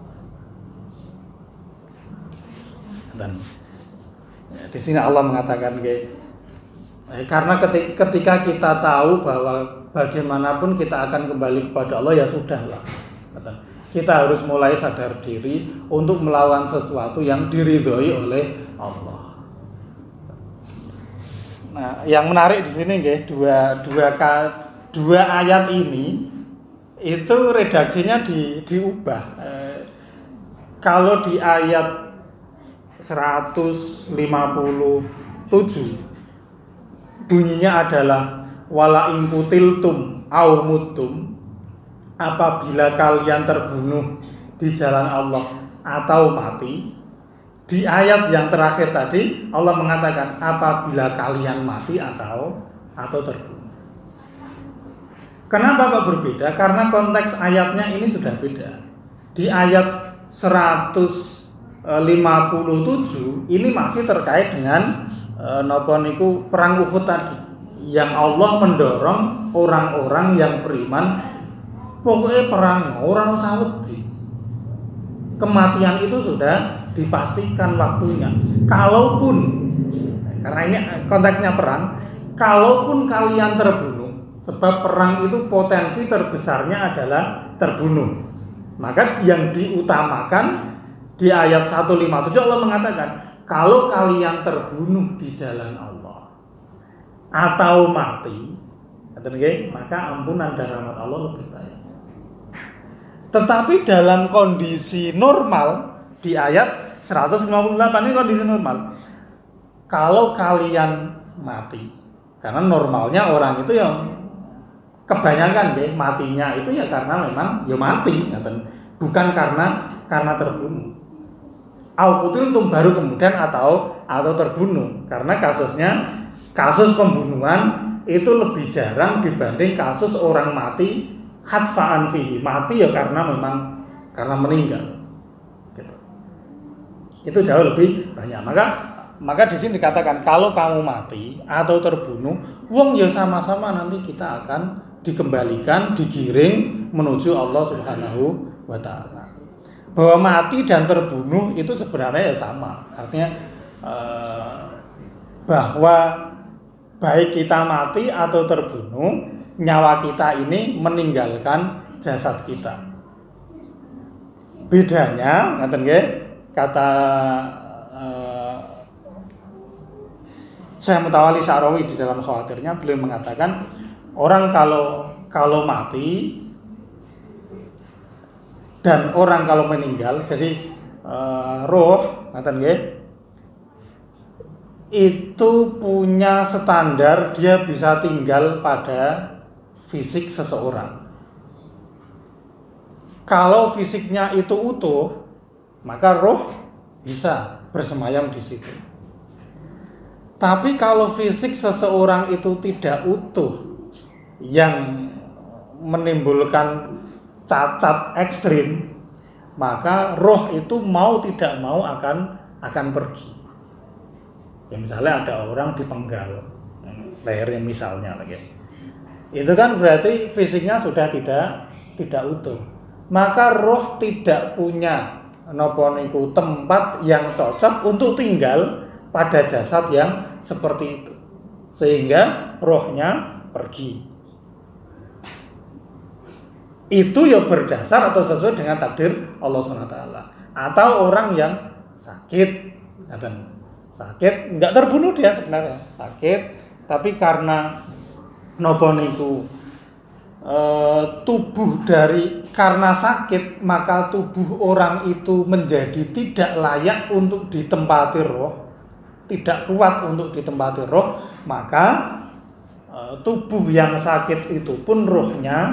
Dan di sini Allah mengatakan karena ketika kita tahu bahwa bagaimanapun kita akan kembali kepada Allah, ya sudahlah. Kita harus mulai sadar diri untuk melawan sesuatu yang diridhoi oleh Allah. Nah, yang menarik di sini dua ayat ini itu redaksinya diubah. Kalau di ayat 157 bunyinya adalah wala in qutiltum au muttum, apabila kalian terbunuh di jalan Allah atau mati. Di ayat yang terakhir tadi Allah mengatakan apabila kalian mati atau terbunuh. Kenapa kok berbeda? Karena konteks ayatnya ini sudah beda. Di ayat 157 ini masih terkait dengan napa niku perang Uhud tadi, yang Allah mendorong orang-orang yang beriman pokoknya perang orang usah wedi. Kematian itu sudah dipastikan waktunya. Kalaupun, karena ini konteksnya perang, kalaupun kalian terbunuh, sebab perang itu potensi terbesarnya adalah terbunuh, maka yang diutamakan di ayat 157 Allah mengatakan kalau kalian terbunuh di jalan Allah atau mati, maka ampunan dan rahmat Allah lebih baik. Tetapi dalam kondisi normal di ayat 158 ini kondisi normal. Kalau kalian mati, karena normalnya orang itu yang kebanyakan matinya itu ya karena memang ya mati, bukan karena terbunuh. Al-Qutiltum baru kemudian atau terbunuh, karena kasus pembunuhan itu lebih jarang dibanding kasus orang mati khatfa'an fihi, mati ya karena meninggal. Gitu. Itu jauh lebih banyak. Maka di sini dikatakan kalau kamu mati atau terbunuh, wong ya sama-sama nanti kita akan dikembalikan, digiring menuju Allah Subhanahu wa taala. Bahwa mati dan terbunuh itu sebenarnya ya sama. Artinya bahwa baik kita mati atau terbunuh, nyawa kita ini meninggalkan jasad kita. Bedanya, kata Syekh Mutawalli Sya'rawi di dalam khawatirnya, beliau mengatakan orang kalau mati dan orang kalau meninggal, jadi roh, itu punya standar dia bisa tinggal pada fisik seseorang. Kalau fisiknya itu utuh, maka roh bisa bersemayam di situ. Tapi kalau fisik seseorang itu tidak utuh, yang menimbulkan cacat ekstrim, maka roh itu mau tidak mau akan pergi. Ya misalnya ada orang dipenggal lehernya misalnya lagi. Itu kan berarti fisiknya sudah tidak utuh. Maka roh tidak punya tempat yang cocok untuk tinggal pada jasad yang seperti itu, sehingga rohnya pergi. Itu ya berdasar atau sesuai dengan takdir Allah SWT. Atau orang yang sakit nggak terbunuh dia sebenarnya, sakit, tapi karena tubuh karena sakit, maka tubuh orang itu menjadi tidak layak untuk ditempati roh, tidak kuat untuk ditempati roh, maka tubuh yang sakit itu pun rohnya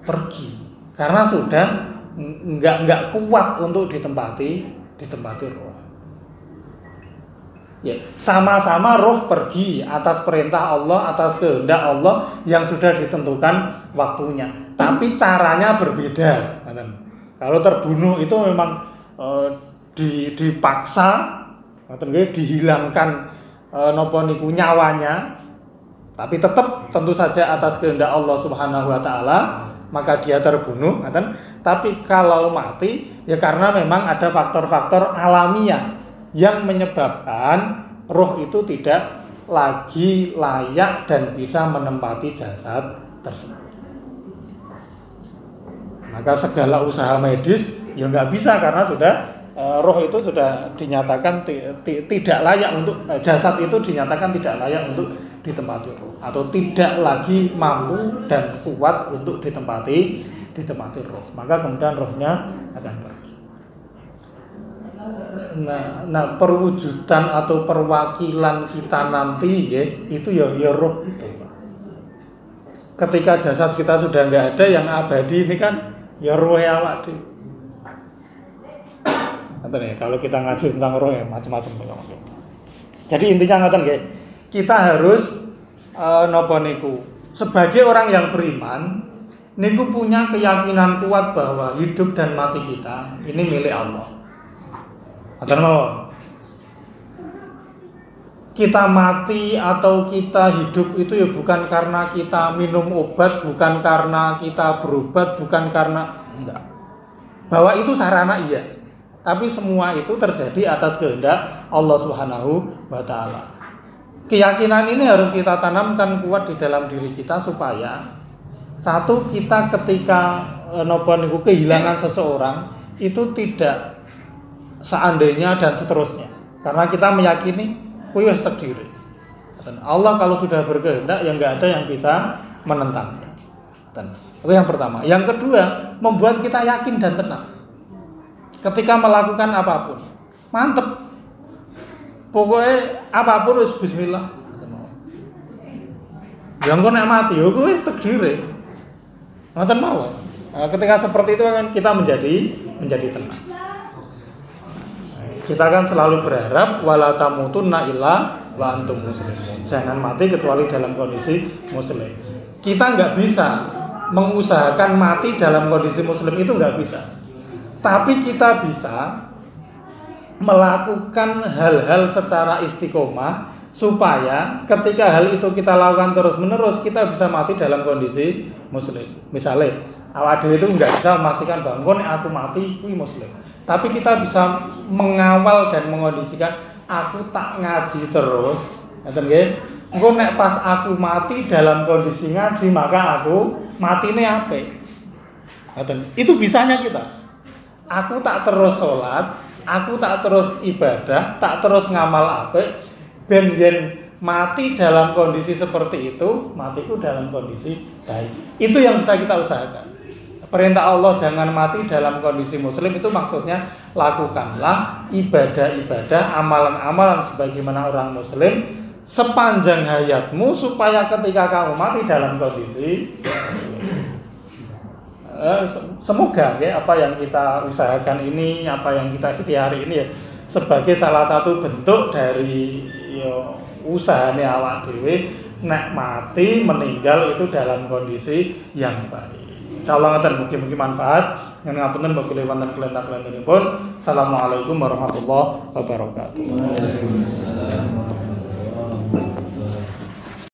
pergi karena sudah nggak kuat untuk ditempati roh. Ya, sama-sama roh pergi atas perintah Allah, atas kehendak Allah yang sudah ditentukan waktunya. Tapi caranya berbeda. Kalau terbunuh itu memang dipaksa, dihilangkan nyawanya, tapi tetap tentu saja atas kehendak Allah Subhanahu wa taala, maka dia terbunuh. Tapi kalau mati ya karena memang ada faktor-faktor alamiah yang menyebabkan roh itu tidak lagi layak dan bisa menempati jasad tersebut. Maka segala usaha medis ya nggak bisa, karena sudah roh itu sudah dinyatakan tidak layak untuk jasad itu dinyatakan tidak layak untuk ditempati roh, atau tidak lagi mampu dan kuat untuk ditempati roh. Maka kemudian rohnya akan pergi. Nah, perwujudan atau perwakilan kita nanti ya, itu ya roh itu, Pak. ketika jasad kita sudah nggak ada, yang abadi ini kan ya ruh awak dhewe. Ngoten ya, kalau kita ngaji tentang roh ya macam-macam. Jadi intinya ngoten nggih, kita harus napa niku sebagai orang yang beriman niku punya keyakinan kuat bahwa hidup dan mati kita ini milik Allah. Ngoten mawon. Kita mati atau kita hidup itu ya bukan karena kita minum obat, bukan karena kita berobat, bukan karena enggak. Bahwa itu sarana iya. Tapi semua itu terjadi atas kehendak Allah Subhanahu wa taala. Keyakinan ini harus kita tanamkan kuat di dalam diri kita supaya satu, kita ketika kehilangan seseorang itu tidak seandainya dan seterusnya. Karena kita meyakini kuwi wis takdir. Allah kalau sudah berkehendak ya enggak ada yang bisa menentangnya. Itu yang pertama. Yang kedua, membuat kita yakin dan tenang ketika melakukan apapun. Mantep. Pokoknya apapun wis bismillah. Yang kok nek mati yo kuwi wis takdir. Ngoten mawon. Ketika seperti itu kan kita menjadi tenang. Kita kan selalu berharap wala tamutunna illa wa antum muslimun. Jangan mati kecuali dalam kondisi muslim. Kita nggak bisa mengusahakan mati dalam kondisi muslim, itu nggak bisa. Tapi kita bisa melakukan hal-hal secara istiqomah supaya ketika hal itu kita lakukan terus-menerus kita bisa mati dalam kondisi muslim. Misalnya awak dhewe itu nggak bisa memastikan bahwa aku mati kuwi muslim. Tapi kita bisa mengawal dan mengondisikan aku tak ngaji terus, ngoten nggih. Engko nek pas aku mati dalam kondisi ngaji maka aku matine apik. Ngoten. Itu bisanya kita. Aku tak terus salat, aku tak terus ibadah, tak terus ngamal apik ben yen mati dalam kondisi seperti itu, matiku dalam kondisi baik. Itu yang bisa kita usahakan. Perintah Allah jangan mati dalam kondisi muslim itu maksudnya lakukanlah ibadah-ibadah, amalan-amalan sebagaimana orang muslim sepanjang hayatmu supaya ketika kamu mati dalam kondisi semoga ya apa yang kita usahakan ini, apa yang kita ikhtiari ini ya sebagai salah satu bentuk dari usahane awak dhewe nek mati meninggal itu dalam kondisi yang baik. Insyaallah ngoten mugi-mugi manfaat. Yang ngapunten bakule wonten kelentak-kelentunipun. Assalamualaikum warahmatullahi wabarakatuh.